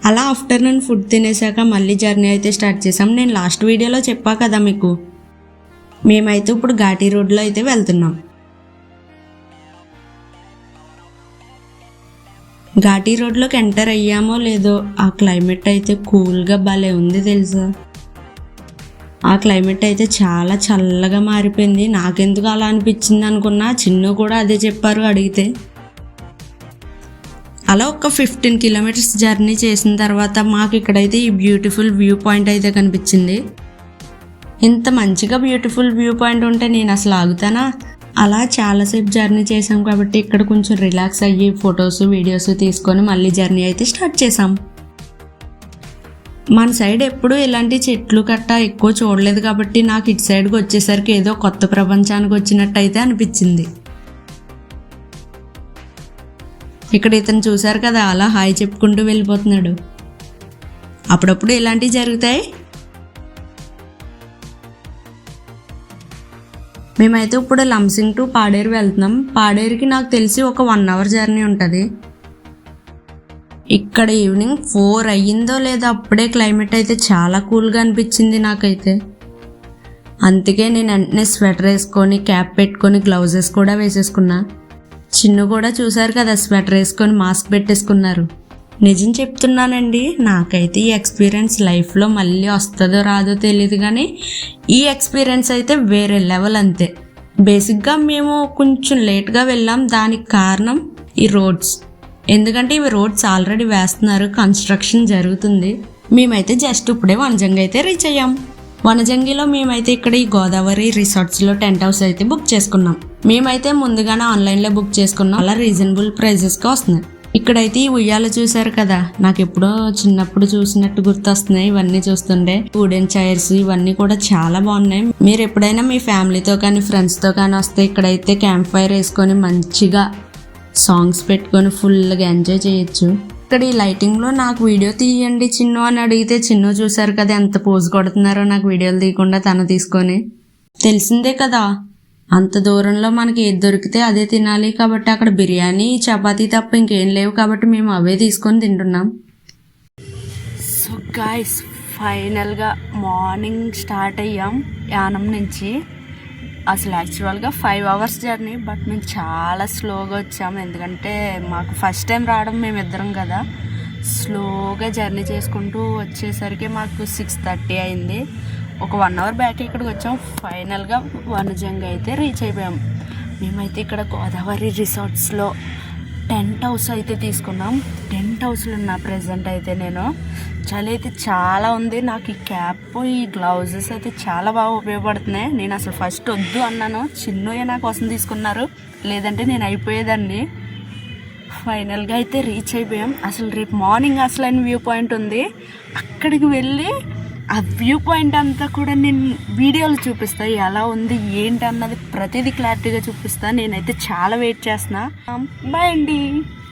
అలా afternoon food తినేసాక మళ్ళీ journey అయితే స్టార్ట్ చేసాం. నేను లాస్ట్ వీడియోలో చెప్పా కదా మీకు, మేమైతే ఇప్పుడు ఘాటీ రోడ్లో అయితే వెళ్తున్నాం. ఘాటీ రోడ్లోకి ఎంటర్ అయ్యామో లేదో ఆ క్లైమేట్ అయితే కూల్గా భలే ఉంది తెలుసా. ఆ క్లైమేట్ అయితే చాలా చల్లగా మారిపోయింది. నాకెందుకు అలా అనిపించింది అనుకున్నా, చిన్ను కూడా అదే చెప్పారు అడిగితే. అలా ఒక 15 కిలోమీటర్స్ జర్నీ చేసిన తర్వాత మాకు ఇక్కడైతే ఈ బ్యూటిఫుల్ వ్యూ పాయింట్ అయితే కనిపించింది. ఇంత మంచిగా బ్యూటిఫుల్ వ్యూ పాయింట్ ఉంటే నేను అసలు ఆగుతానా. అలా చాలాసేపు జర్నీ చేసాం కాబట్టి ఇక్కడ కొంచెం రిలాక్స్ అయ్యి ఫొటోస్ వీడియోస్ తీసుకొని మళ్ళీ జర్నీ అయితే స్టార్ట్ చేసాం. మన సైడ్ ఎప్పుడు ఇలాంటి చెట్లు కట్ట ఎక్కువ చూడలేదు కాబట్టి నాకు ఇటు సైడ్కి వచ్చేసరికి ఏదో కొత్త ప్రపంచానికి వచ్చినట్టు అయితే అనిపించింది. ఇక్కడ ఇతను చూశారు కదా, అలా హాయ్ చెప్పుకుంటూ వెళ్ళిపోతున్నాడు. అప్పుడప్పుడు ఇలాంటివి జరుగుతాయి. మేమైతే ఇప్పుడు లంసింగ్ టు పాడేరు వెళ్తున్నాం. పాడేరుకి నాకు తెలిసి ఒక 1 అవర్ జర్నీ ఉంటుంది. ఇక్కడ ఈవినింగ్ 4 అయ్యిందో లేదో అప్పుడే క్లైమేట్ అయితే చాలా కూల్గా అనిపించింది నాకైతే. అందుకే నేను వెంటనే స్వెటర్ వేసుకొని క్యాప్ పెట్టుకొని గ్లౌజెస్ కూడా వేసేసుకున్నా. చిన్ను కూడా చూశారు కదా, స్వెటర్ వేసుకొని మాస్క్ పెట్టేసుకున్నారు. నిజం చెప్తున్నానండి, నాకైతే ఈ ఎక్స్పీరియన్స్ లైఫ్లో మళ్ళీ వస్తుందో రాదో తెలియదు, కానీ ఈ ఎక్స్పీరియన్స్ అయితే వేరే లెవెల్ అంతే. బేసిక్గా మేము కొంచెం లేట్గా వెళ్ళాం. దానికి కారణం ఈ రోడ్స్. ఎందుకంటే ఇవి రోడ్స్ ఆల్రెడీ వేస్తున్నారు, కన్స్ట్రక్షన్ జరుగుతుంది. మేమైతే జస్ట్ ఇప్పుడే వనజంగి అయితే రీచ్ అయ్యాం. వనజంగిలో మేమైతే ఇక్కడ ఈ గోదావరి రిసార్ట్స్లో టెంట్ హౌస్ అయితే బుక్ చేసుకున్నాం. మేమైతే ముందుగానే ఆన్లైన్లో బుక్ చేసుకున్నాం. అలా రీజనబుల్ ప్రైజెస్కి వస్తున్నాయి. ఇక్కడైతే ఈ ఉయ్యాలు చూసారు కదా, నాకు ఎప్పుడో చిన్నప్పుడు చూసినట్టు గుర్తొస్తున్నాయి ఇవన్నీ చూస్తుండే. వుడెన్ చైర్స్ ఇవన్నీ కూడా చాలా బాగున్నాయి. మీరు ఎప్పుడైనా మీ ఫ్యామిలీతో కానీ ఫ్రెండ్స్తో కానీ వస్తే ఇక్కడైతే క్యాంప్ ఫైర్ వేసుకొని మంచిగా సాంగ్స్ పెట్టుకొని ఫుల్గా ఎంజాయ్ చేయొచ్చు. ఇక్కడ ఈ లైటింగ్లో నాకు వీడియో తీయండి చిన్ను అని అడిగితే చిన్ను చూసారు కదా ఎంత పోజ్ కొడుతున్నారో నాకు వీడియోలు తీయకుండా తను తీసుకొని. తెలిసిందే కదా, అంత దూరంలో మనకి ఏది దొరికితే అదే తినాలి కాబట్టి అక్కడ బిర్యానీ చపాతీ తప్ప ఇంకేం లేవు కాబట్టి మేము అవే తీసుకొని తింటున్నాం. సో గైస్, ఫైనల్గా మార్నింగ్ స్టార్ట్ అయ్యాం యానం నుంచి. అసలు యాక్చువల్గా 5 అవర్స్ జర్నీ, బట్ మేము చాలా స్లోగా వచ్చాము. ఎందుకంటే మాకు ఫస్ట్ టైం రావడం మేమిద్దరం కదా, స్లోగా జర్నీ చేసుకుంటూ వచ్చేసరికి మాకు 6:30 అయింది. ఒక 1 అవర్ బ్యాక్ ఇక్కడికి వచ్చాం. ఫైనల్గా వనజంగి అయితే రీచ్ అయిపోయాం. మేమైతే ఇక్కడ గోదావరి రిసార్ట్స్లో టెంట్ హౌస్ అయితే తీసుకున్నాం. టెంట్ హౌస్లో ఉన్న ప్రెజెంట్ అయితే నేను చలి అయితే చాలా ఉంది. నాకు ఈ క్యాప్ ఈ గ్లౌజెస్ అయితే చాలా బాగా ఉపయోగపడుతున్నాయి. నేను అసలు ఫస్ట్ వద్దు అన్నాను, చిన్నయ్య నా కోసం తీసుకున్నారు, లేదంటే నేను అయిపోయేదాన్ని. ఫైనల్గా అయితే రీచ్ అయిపోయాం. అసలు రేపు మార్నింగ్ అసలైన వ్యూ పాయింట్ ఉంది, అక్కడికి వెళ్ళి ఆ వ్యూ పాయింట్ అంతా కూడా నేను వీడియోలు చూపిస్తాను. ఎలా ఉంది ఏంటి అన్నది ప్రతిదీ క్లారిటీగా చూపిస్తాను. నేనైతే చాలా వెయిట్ చేస్తున్నా. బాయ్ అండి.